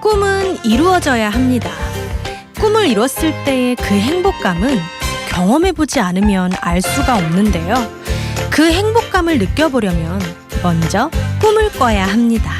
꿈은 이루어져야 합니다. 꿈을 이뤘을 때의 그 행복감은 경험해보지 않으면 알 수가 없는데요. 그 행복감을 느껴보려면 먼저 꿈을 꿔야 합니다.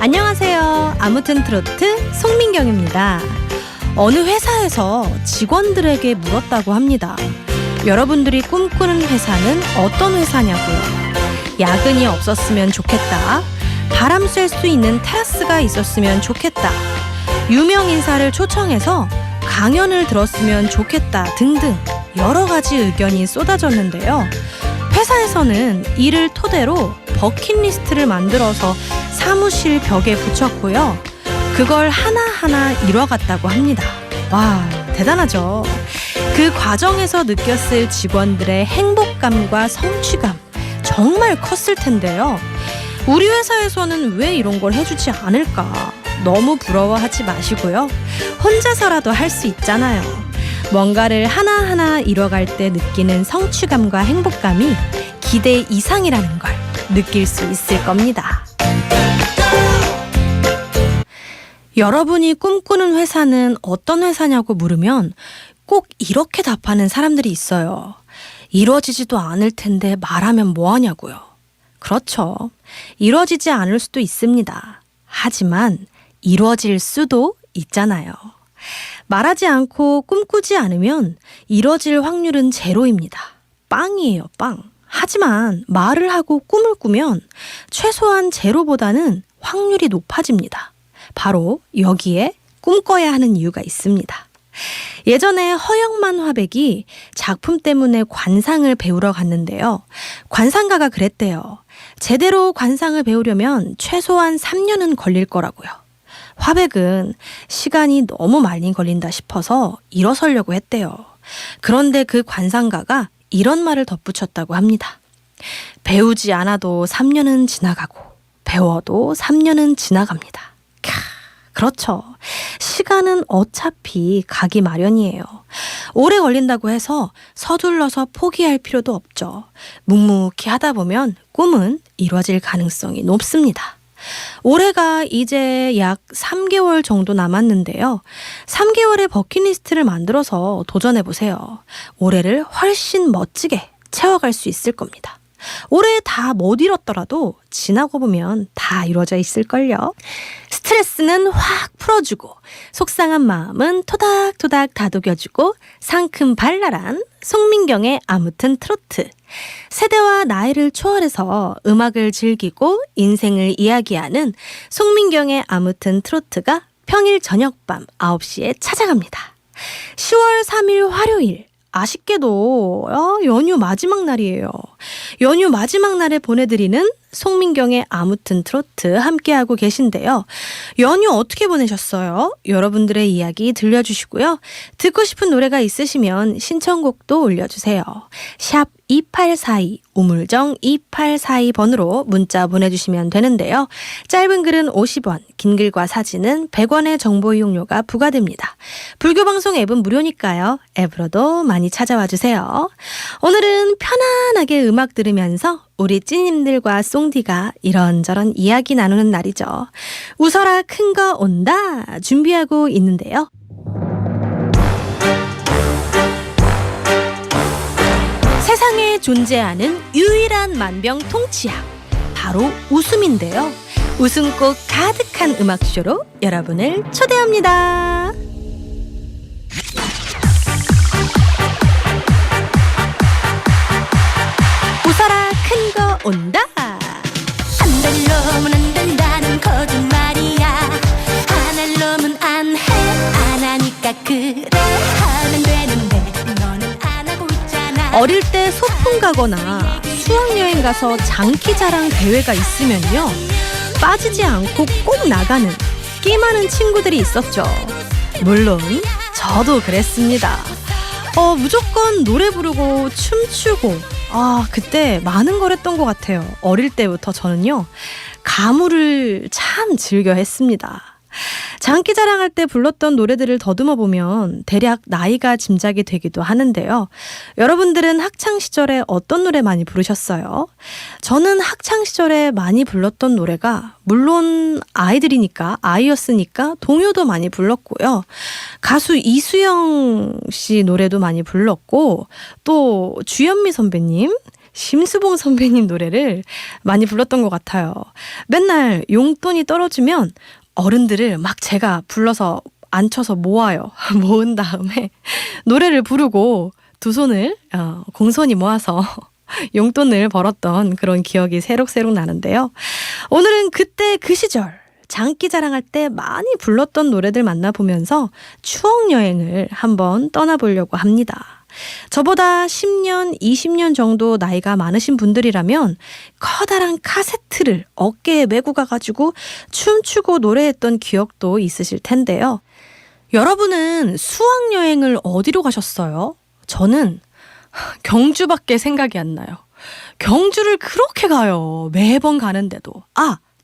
안녕하세요. 아무튼 트로트 송민경입니다. 어느 회사에서 직원들에게 물었다고 합니다. 여러분들이 꿈꾸는 회사는 어떤 회사냐고요. 야근이 없었으면 좋겠다. 바람 쐴 수 있는 테라스가 있었으면 좋겠다. 유명 인사를 초청해서 강연을 들었으면 좋겠다 등등 여러 가지 의견이 쏟아졌는데요. 회사에서는 이를 토대로 버킷리스트를 만들어서 사무실 벽에 붙였고요. 그걸 하나하나 이뤄갔다고 합니다. 와, 대단하죠? 그 과정에서 느꼈을 직원들의 행복감과 성취감 정말 컸을 텐데요. 우리 회사에서는 왜 이런 걸 해주지 않을까? 너무 부러워하지 마시고요. 혼자서라도 할 수 있잖아요. 뭔가를 하나하나 이뤄갈 때 느끼는 성취감과 행복감이 기대 이상이라는 걸 느낄 수 있을 겁니다. 여러분이 꿈꾸는 회사는 어떤 회사냐고 물으면 꼭 이렇게 답하는 사람들이 있어요. 이루어지지도 않을 텐데 말하면 뭐하냐고요. 그렇죠. 이루어지지 않을 수도 있습니다. 하지만 이루어질 수도 있잖아요. 말하지 않고 꿈꾸지 않으면 이루어질 확률은 제로입니다. 빵이에요, 빵. 하지만 말을 하고 꿈을 꾸면 최소한 제로보다는 확률이 높아집니다. 바로 여기에 꿈꿔야 하는 이유가 있습니다. 예전에 허영만 화백이 작품 때문에 관상을 배우러 갔는데요. 관상가가 그랬대요. 제대로 관상을 배우려면 최소한 3년은 걸릴 거라고요. 화백은 시간이 너무 많이 걸린다 싶어서 일어서려고 했대요. 그런데 그 관상가가 이런 말을 덧붙였다고 합니다. 배우지 않아도 3년은 지나가고 배워도 3년은 지나갑니다. 그렇죠. 시간은 어차피 가기 마련이에요. 오래 걸린다고 해서 서둘러서 포기할 필요도 없죠. 묵묵히 하다 보면 꿈은 이루어질 가능성이 높습니다. 올해가 이제 약 3개월 정도 남았는데요. 3개월의 버킷리스트를 만들어서 도전해보세요. 올해를 훨씬 멋지게 채워갈 수 있을 겁니다. 올해 다 못 이뤘더라도 지나고 보면 다 이루어져 있을걸요. 스트레스는 확 풀어주고 속상한 마음은 토닥토닥 다독여주고 상큼 발랄한 송민경의 아무튼 트로트. 세대와 나이를 초월해서 음악을 즐기고 인생을 이야기하는 송민경의 아무튼 트로트가 평일 저녁밤 9시에 찾아갑니다. 10월 3일 화요일. 아쉽게도 연휴 마지막 날이에요. 연휴 마지막 날에 보내드리는 송민경의 아무튼 트로트 함께하고 계신데요. 연휴 어떻게 보내셨어요? 여러분들의 이야기 들려주시고요. 듣고 싶은 노래가 있으시면 신청곡도 올려주세요. 샵 2842 우물정 2842번으로 문자 보내주시면 되는데요. 짧은 글은 50원, 긴 글과 사진은 100원의 정보 이용료가 부과됩니다. 불교방송 앱은 무료니까요. 앱으로도 많이 찾아와 주세요. 오늘은 편안하게 음악 들으면서 우리 찐님들과 송디가 이런저런 이야기 나누는 날이죠. 웃어라 큰 거 온다 준비하고 있는데요. 세상에 존재하는 유일한 만병통치약 바로 웃음인데요. 웃음꽃 가득한 음악쇼로 여러분을 초대합니다. 웃어라 큰 거 온다. 안 될 놈은 안 된다는 거짓말이야. 안 할 놈은 안 해. 안 하니까 그래. 하면 되는데 너는 안 하고 있잖아. 어릴 때 소풍 가거나 수학여행 가서 장기자랑 대회가 있으면요. 빠지지 않고 꼭 나가는 끼많은 친구들이 있었죠. 물론 저도 그랬습니다. 무조건 노래 부르고 춤추고 그때 많은 걸 했던 것 같아요. 어릴 때부터 저는요. 가물을 참 즐겨 했습니다. 장기자랑할 때 불렀던 노래들을 더듬어 보면 대략 나이가 짐작이 되기도 하는데요. 여러분들은 학창시절에 어떤 노래 많이 부르셨어요? 저는 학창시절에 많이 불렀던 노래가 물론 아이였으니까 동요도 많이 불렀고요. 가수 이수영 씨 노래도 많이 불렀고 또 주현미 선배님, 심수봉 선배님 노래를 많이 불렀던 것 같아요. 맨날 용돈이 떨어지면 어른들을 막 제가 불러서 앉혀서 모은 다음에 노래를 부르고 두 손을 공손히 모아서 용돈을 벌었던 그런 기억이 새록새록 나는데요. 오늘은 그때 그 시절 장기자랑할 때 많이 불렀던 노래들 만나보면서 추억여행을 한번 떠나보려고 합니다. 저보다 10년, 20년 정도 나이가 많으신 분들이라면 커다란 카세트를 어깨에 메고 가가지고 춤추고 노래했던 기억도 있으실 텐데요. 여러분은 수학여행을 어디로 가셨어요? 저는 경주밖에 생각이 안 나요. 경주를 그렇게 가요. 매번 가는데도.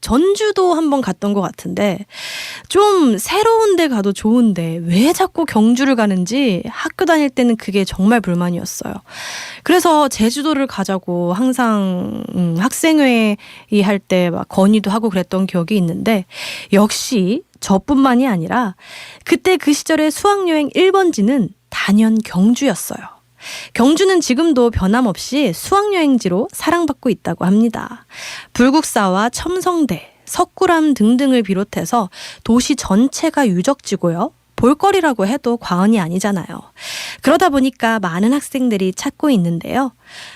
전주도 한번 갔던 것 같은데 좀 새로운 데 가도 좋은데 왜 자꾸 경주를 가는지 학교 다닐 때는 그게 정말 불만이었어요. 그래서 제주도를 가자고 항상 학생회의 할 때 막 건의도 하고 그랬던 기억이 있는데 역시 저뿐만이 아니라 그때 그 시절의 수학여행 1번지는 단연 경주였어요. 경주는 지금도 변함없이 수학여행지로 사랑받고 있다고 합니다. 불국사와 첨성대, 석굴암 등등을 비롯해서 도시 전체가 유적지고요. 볼거리라고 해도 과언이 아니잖아요. 그러다 보니까 많은 학생들이 찾고 있는데요.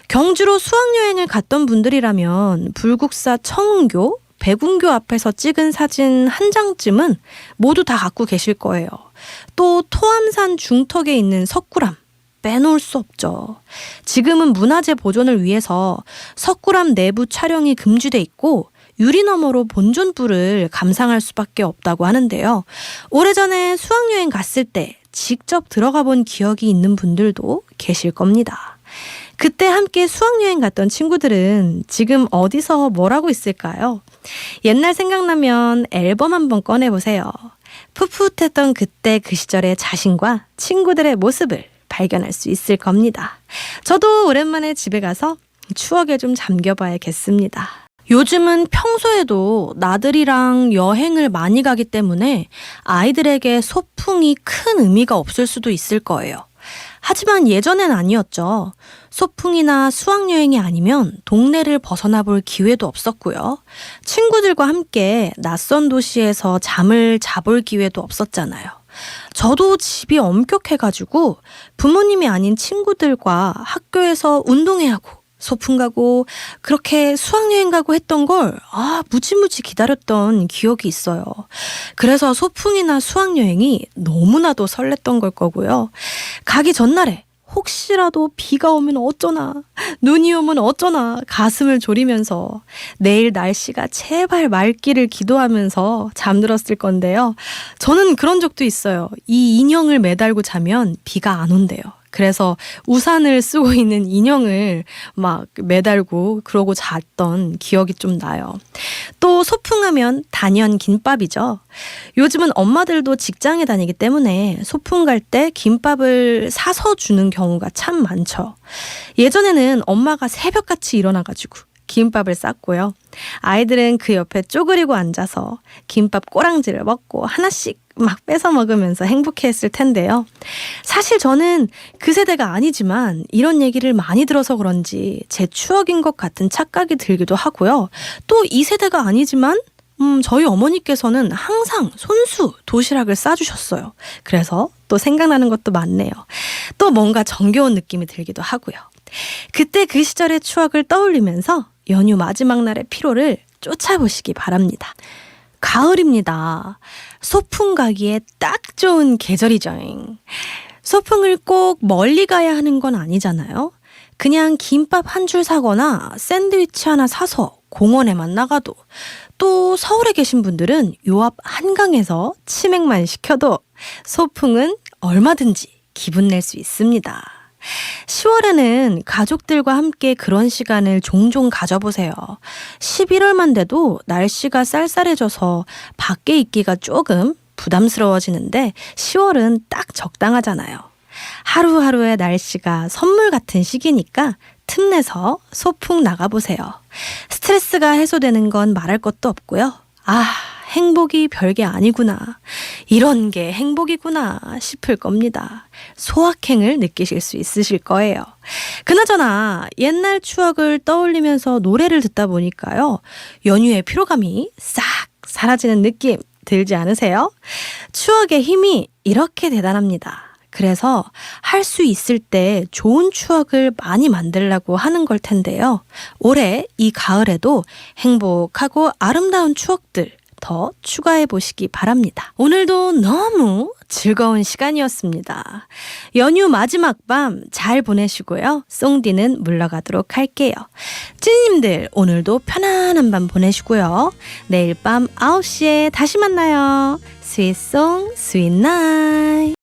경주로 수학여행을 갔던 분들이라면 불국사 청운교, 백운교 앞에서 찍은 사진 한 장쯤은 모두 다 갖고 계실 거예요. 또 토암산 중턱에 있는 석굴암, 빼놓을 수 없죠. 지금은 문화재 보존을 위해서 석굴암 내부 촬영이 금지돼 있고 유리너머로 본존불을 감상할 수밖에 없다고 하는데요. 오래전에 수학여행 갔을 때 직접 들어가 본 기억이 있는 분들도 계실 겁니다. 그때 함께 수학여행 갔던 친구들은 지금 어디서 뭘 하고 있을까요? 옛날 생각나면 앨범 한번 꺼내보세요. 풋풋했던 그때 그 시절의 자신과 친구들의 모습을 발견할 수 있을 겁니다. 저도 오랜만에 집에 가서 추억에 좀 잠겨봐야겠습니다. 요즘은 평소에도 나들이랑 여행을 많이 가기 때문에 아이들에게 소풍이 큰 의미가 없을 수도 있을 거예요. 하지만 예전엔 아니었죠. 소풍이나 수학여행이 아니면 동네를 벗어나 볼 기회도 없었고요. 친구들과 함께 낯선 도시에서 잠을 자볼 기회도 없었잖아요. 저도 집이 엄격해가지고 부모님이 아닌 친구들과 학교에서 운동회 하고 소풍 가고 그렇게 수학여행 가고 했던 걸 무지무지 기다렸던 기억이 있어요. 그래서 소풍이나 수학여행이 너무나도 설렜던 걸 거고요. 가기 전날에 혹시라도 비가 오면 어쩌나, 눈이 오면 어쩌나 가슴을 졸이면서 내일 날씨가 제발 맑기를 기도하면서 잠들었을 건데요. 저는 그런 적도 있어요. 이 인형을 매달고 자면 비가 안 온대요. 그래서 우산을 쓰고 있는 인형을 막 매달고 그러고 잤던 기억이 좀 나요. 또 소풍하면 단연 김밥이죠. 요즘은 엄마들도 직장에 다니기 때문에 소풍 갈 때 김밥을 사서 주는 경우가 참 많죠. 예전에는 엄마가 새벽같이 일어나가지고 김밥을 쌌고요. 아이들은 그 옆에 쪼그리고 앉아서 김밥 꼬랑지를 먹고 하나씩 막 뺏어 먹으면서 행복해했을 텐데요. 사실 저는 그 세대가 아니지만 이런 얘기를 많이 들어서 그런지 제 추억인 것 같은 착각이 들기도 하고요. 또 이 세대가 아니지만 저희 어머니께서는 항상 손수 도시락을 싸주셨어요. 그래서 또 생각나는 것도 많네요. 또 뭔가 정겨운 느낌이 들기도 하고요. 그때 그 시절의 추억을 떠올리면서 연휴 마지막 날의 피로를 쫓아보시기 바랍니다. 가을입니다. 소풍 가기에 딱 좋은 계절이죠. 소풍을 꼭 멀리 가야 하는 건 아니잖아요. 그냥 김밥 한 줄 사거나 샌드위치 하나 사서 공원에만 나가도, 또 서울에 계신 분들은 요 앞 한강에서 치맥만 시켜도 소풍은 얼마든지 기분 낼 수 있습니다. 10월에는 가족들과 함께 그런 시간을 종종 가져보세요. 11월만 돼도 날씨가 쌀쌀해져서 밖에 있기가 조금 부담스러워지는데 10월은 딱 적당하잖아요. 하루하루의 날씨가 선물 같은 시기니까 틈내서 소풍 나가보세요. 스트레스가 해소되는 건 말할 것도 없고요. 아, 행복이 별게 아니구나. 이런 게 행복이구나 싶을 겁니다. 소확행을 느끼실 수 있으실 거예요. 그나저나 옛날 추억을 떠올리면서 노래를 듣다 보니까요. 연휴의 피로감이 싹 사라지는 느낌 들지 않으세요? 추억의 힘이 이렇게 대단합니다. 그래서 할 수 있을 때 좋은 추억을 많이 만들려고 하는 걸 텐데요. 올해 이 가을에도 행복하고 아름다운 추억들 더 추가해 보시기 바랍니다. 오늘도 너무 즐거운 시간이었습니다. 연휴 마지막 밤 잘 보내시고요. 쏭디는 물러가도록 할게요. 찐님들 오늘도 편안한 밤 보내시고요. 내일 밤 9시에 다시 만나요. 스윗송 스윗나잇.